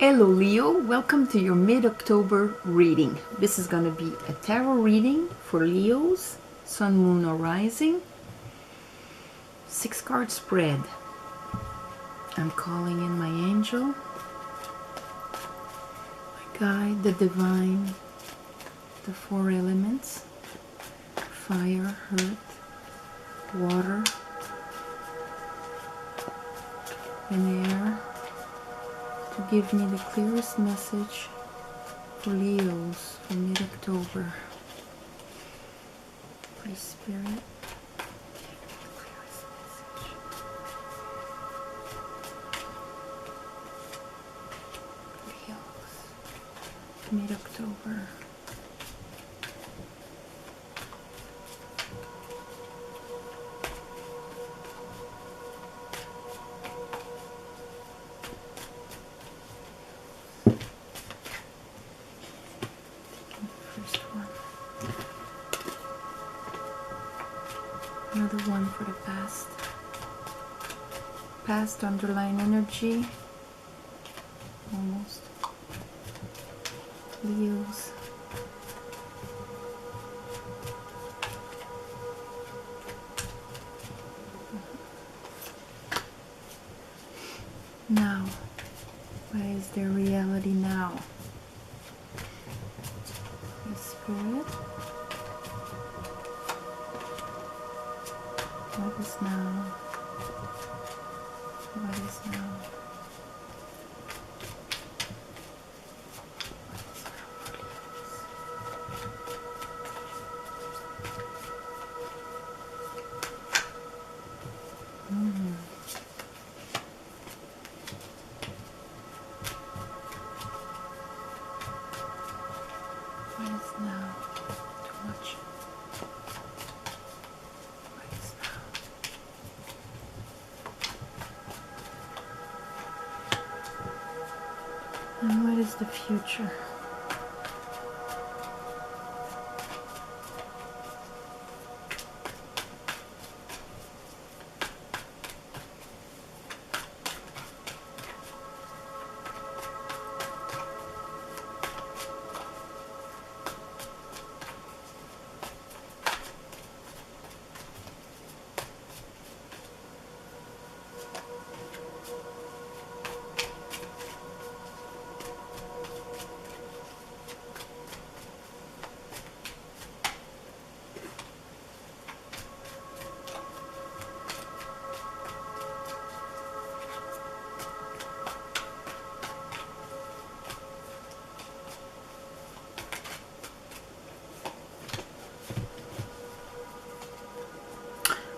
Hello Leo, welcome to your mid-October reading. This is going to be a tarot reading for Leos, Sun, Moon or Rising. 6-card spread. I'm calling in my angel, my guide, the divine, the 4 elements, fire, earth, water, and air, to give me the clearest message for Leos for mid-October. Please, Spirit, give me the clearest message. Leos, mid-October. Another one for the past underlying energy, almost Leos. Now, what is their reality now? The Spirit. What is now? What is now? What is now? Too much. What is now? And what is the future?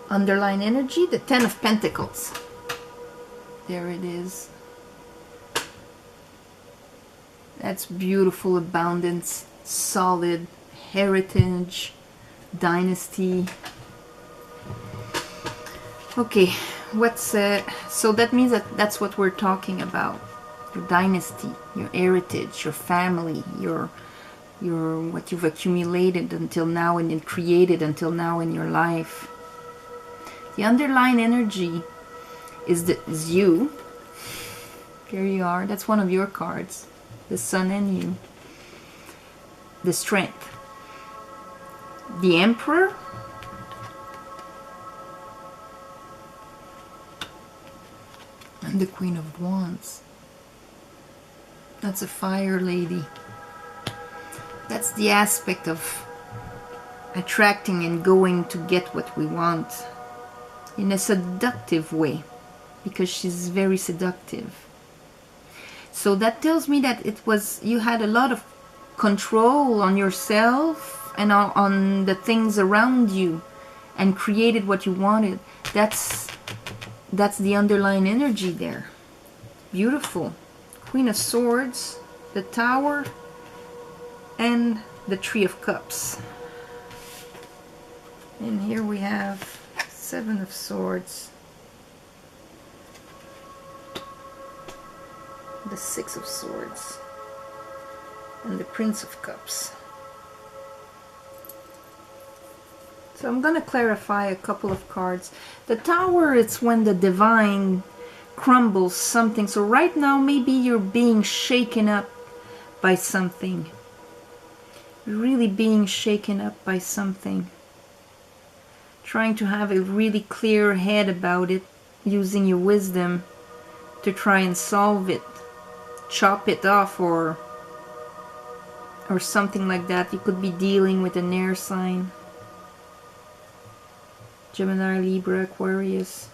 Underline energy, the 10 of Pentacles. There it is. That's beautiful abundance, solid heritage, dynasty. Okay, what's so that means that's what we're talking about. Your dynasty, your heritage, your family, your what you've accumulated until now and created until now in your life. The underlying energy is you. Here you are. That's one of your cards. The Sun and you. The Strength. The Emperor. And the Queen of Wands. That's a fire lady. That's the aspect of attracting and going to get what we want. In a seductive way, because she's very seductive. So that tells me that you had a lot of control on yourself and on the things around you and created what you wanted. That's the underlying energy there. Beautiful. Queen of Swords, the Tower, and the Three of Cups. And here we have 7 of Swords, the 6 of Swords, and the Prince of Cups. So I'm going to clarify a couple of cards. The Tower, it's when the divine crumbles something. So right now maybe you're being shaken up by something. Really being shaken up by something. Trying to have a really clear head about it, using your wisdom to try and solve it, chop it off, or something like that. You could be dealing with an air sign. Gemini, Libra, Aquarius.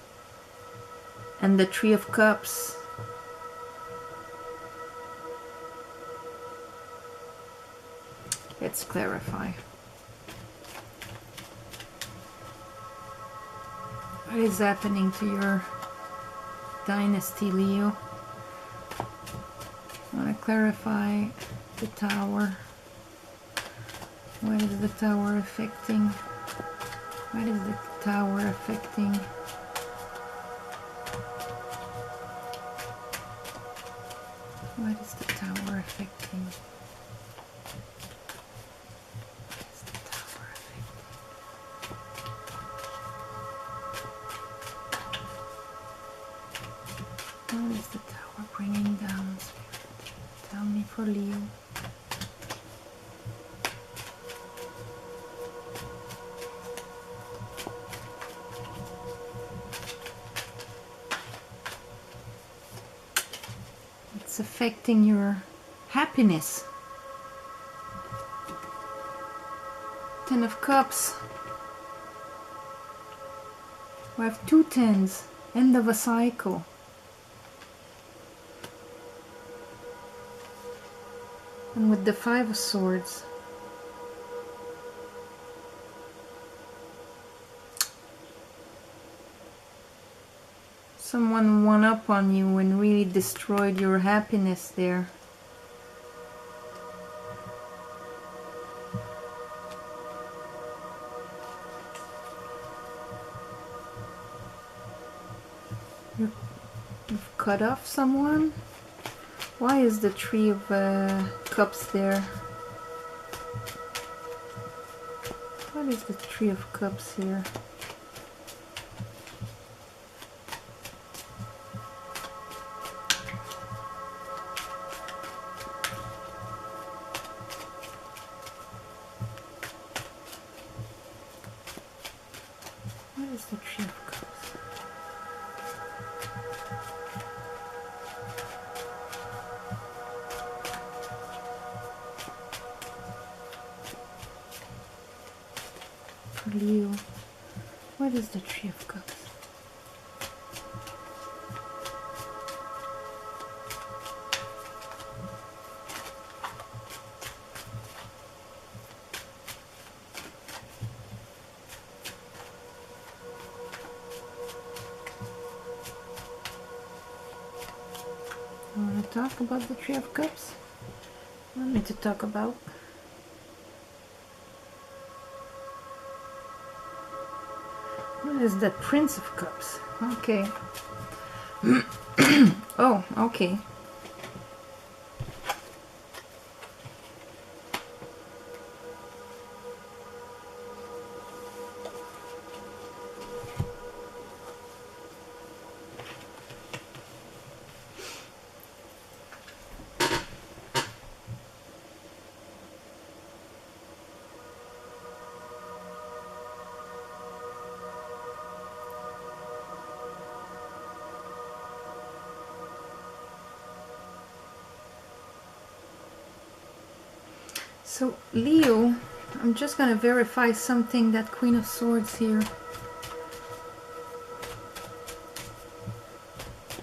And the Three of Cups. Let's clarify. What is happening to your dynasty, Leo? I want to clarify the Tower. What is the Tower affecting? What is the Tower affecting? What is the Tower affecting? What is the Tower affecting? What is the Tower bringing down, Spirit? Tell me for Leo. It's affecting your happiness. Ten of Cups. We have 2 tens. End of a cycle. And with the Five of Swords. Someone won up on you and really destroyed your happiness there. You've cut off someone? Why is the Three of Cups there? What is the Three of Cups here? What is the Three of Cups? For Leo, what is the Three of Cups? You want to talk about the Three of Cups? What do you want me to talk about? What is the Prince of Cups? Okay. Oh, okay. So Leo, I'm just going to verify something, that Queen of Swords here.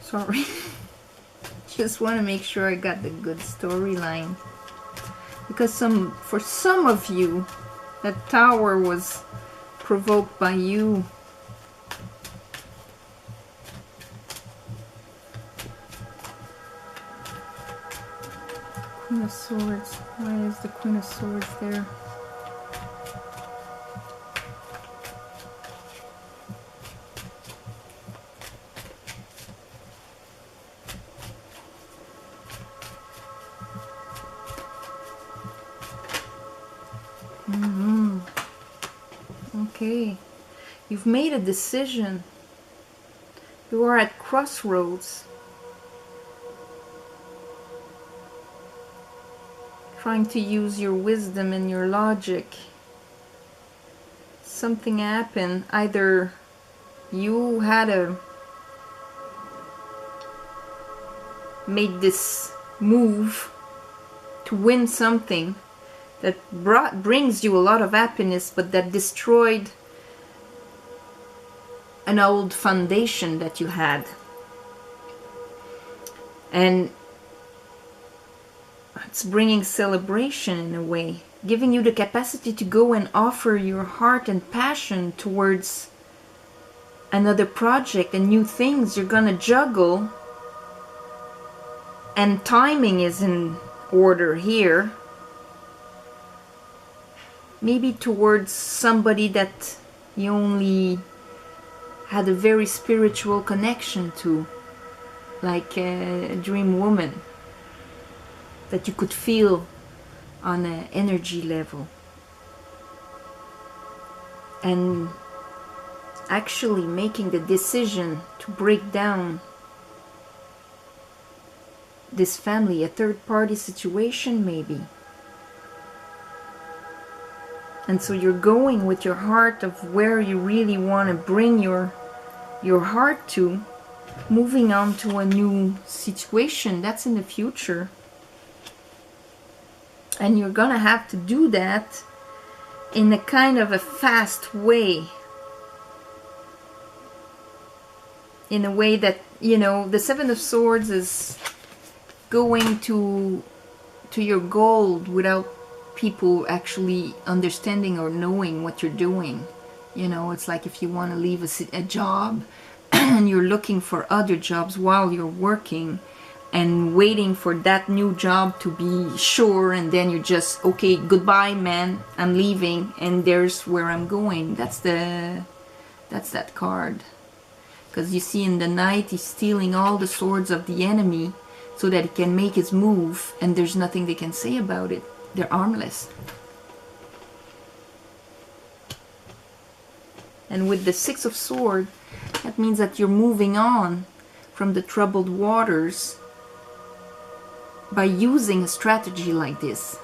Sorry. Just want to make sure I got the good storyline. Because for some of you, that Tower was provoked by you. Queen of Swords. Why is the Queen of Swords there? Okay. You've made a decision. You are at crossroads, trying to use your wisdom and your logic. Something happened. Either you had made this move to win something that brings you a lot of happiness, but that destroyed an old foundation that you had. And it's bringing celebration in a way, giving you the capacity to go and offer your heart and passion towards another project and new things you're gonna juggle. And timing is in order here. Maybe towards somebody that you only had a very spiritual connection to, like a dream woman that you could feel on an energy level. And actually making the decision to break down this family, a third-party situation maybe. And so you're going with your heart of where you really want to bring your heart to, moving on to a new situation that's in the future. And you're gonna have to do that in a kind of a fast way. In a way that, you know, the Seven of Swords is going to your goal without people actually understanding or knowing what you're doing. You know, it's like if you want to leave a job and you're looking for other jobs while you're working and waiting for that new job to be sure, and then you're just, okay, goodbye man, I'm leaving and there's where I'm going. That's that card. Because you see, in the night he's stealing all the swords of the enemy so that he can make his move, and there's nothing they can say about it. They're armless. And with the Six of Swords, that means that you're moving on from the troubled waters by using a strategy like this.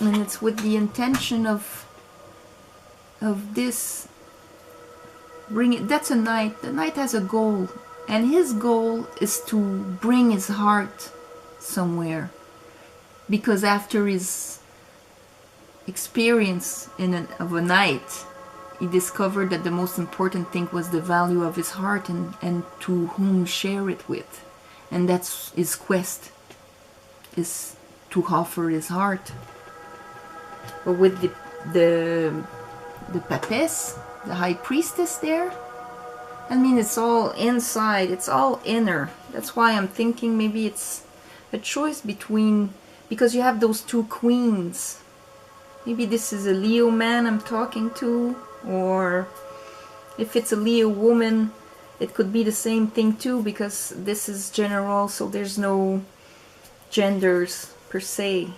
And it's with the intention of this bring it. That's a knight. The knight has a goal, and his goal is to bring his heart somewhere, because after his experience of a night, he discovered that the most important thing was the value of his heart and to whom share it with. And that's his quest, is to offer his heart. But with the Papess, the High Priestess there, I mean, it's all inside, it's all inner. That's why I'm thinking maybe it's a choice between, because you have those two queens. Maybe this is a Leo man I'm talking to, or if it's a Leo woman, it could be the same thing too, because this is general, so there's no genders per se.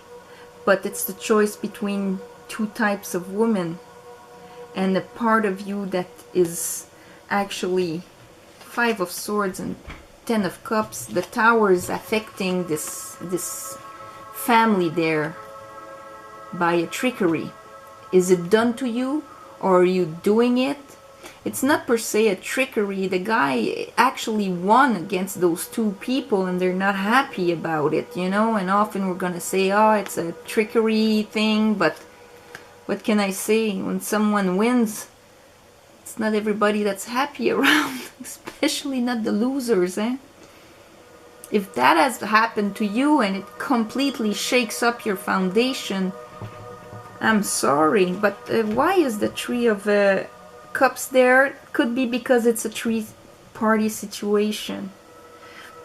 But it's the choice between two types of women, and a part of you that is actually Five of Swords and Ten of Cups. The Tower is affecting this family there by a trickery. Is it done to you, or are you doing it? It's not per se a trickery. The guy actually won against those two people and they're not happy about it, you know. And often we're gonna say, oh, it's a trickery thing, but what can I say? When someone wins, it's not everybody that's happy around, especially not the losers, eh? If that has happened to you and it completely shakes up your foundation, I'm sorry, but why is the Three of Cups there? Could be because it's a three-party situation.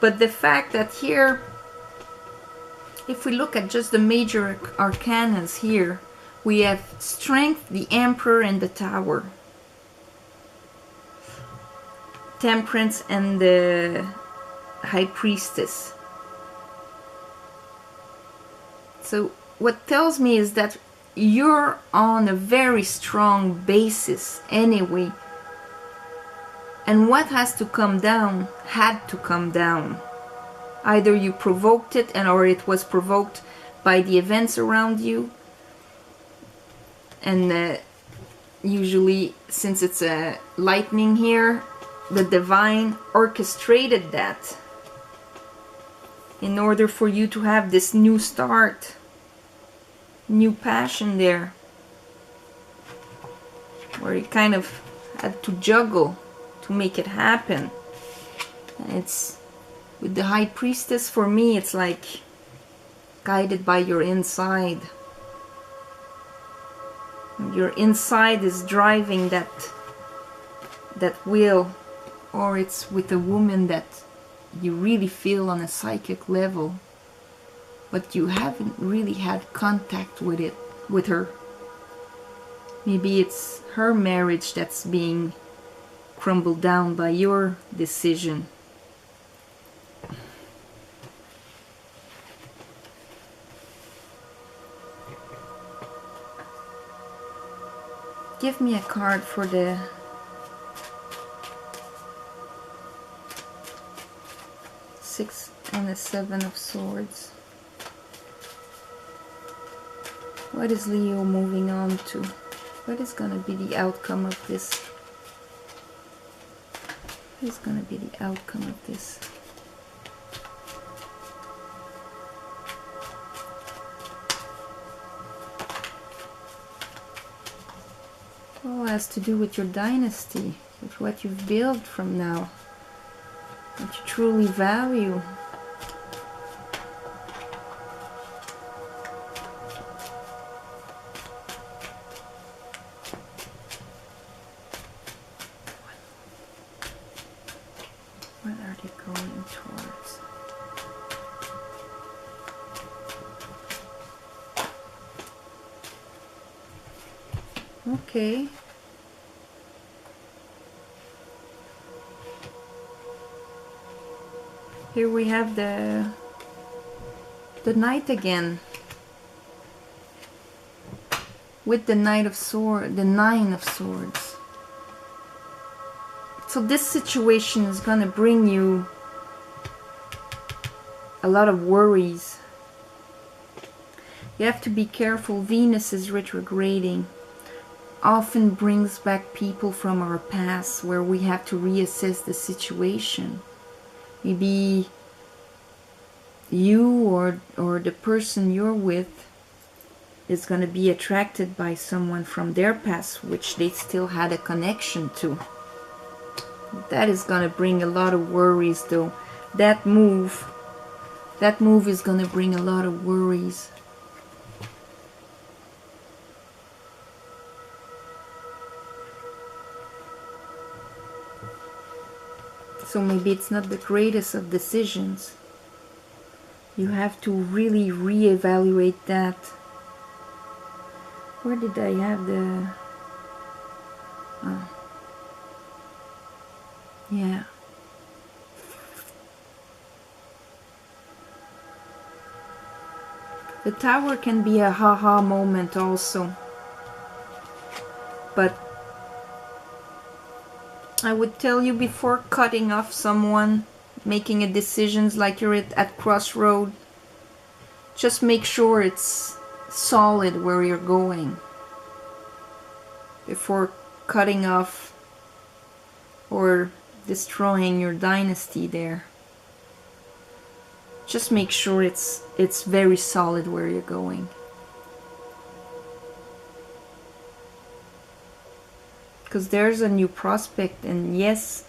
But the fact that here, if we look at just the major arcanas here, we have Strength, the Emperor, and the Tower. Temperance and the High Priestess. So what tells me is that you're on a very strong basis anyway. And what has to come down had to come down. Either you provoked it, or it was provoked by the events around you. And usually, since it's a lightning here, the divine orchestrated that in order for you to have this new start, new passion there, where you kind of had to juggle to make it happen. And it's with the High Priestess, for me, it's like guided by your inside. Your inside is driving that will, or it's with a woman that you really feel on a psychic level, but you haven't really had contact with her. Maybe it's her marriage that's being crumbled down by your decision. Give me a card for the Six and the Seven of Swords. What is Leo moving on to? What is going to be the outcome of this? What is going to be the outcome of this? All has to do with your dynasty, with what you've built from now, what you truly value. What are they going towards? Okay. Here we have the Knight again, with the Knight of Swords, the Nine of Swords. So this situation is gonna bring you a lot of worries. You have to be careful. Venus is retrograding. Often brings back people from our past where we have to reassess the situation. Maybe you or the person you're with is going to be attracted by someone from their past which they still had a connection to. That is going to bring a lot of worries though. That move is going to bring a lot of worries. So maybe it's not the greatest of decisions. You have to really reevaluate that. Where did I have the... yeah. The Tower can be a ha-ha moment also. But I would tell you, before cutting off someone, making a decision like you're at crossroad, just make sure it's solid where you're going before cutting off or destroying your dynasty there. Just make sure it's very solid where you're going. Because there's a new prospect, and yes,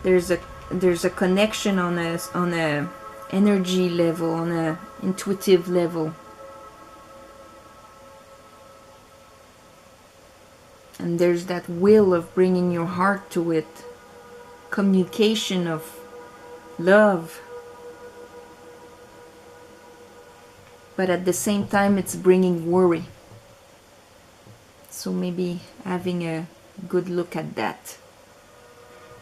there's a connection on a energy level, on a intuitive level, and there's that will of bringing your heart to it, communication of love, but at the same time it's bringing worry. So maybe having a good look at that.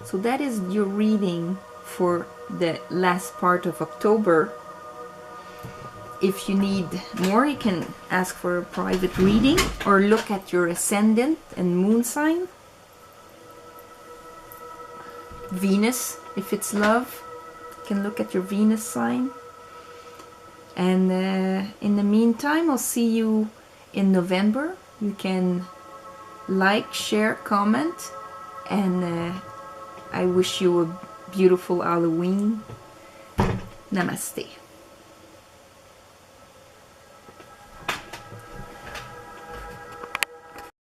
So that is your reading for the last part of October. if you need more, you can ask for a private reading or look at your ascendant and moon sign. Venus, if it's love, you can look at your Venus sign. And in the meantime, I'll see you in November. You can like, share, comment, and I wish you a beautiful Halloween. Namaste.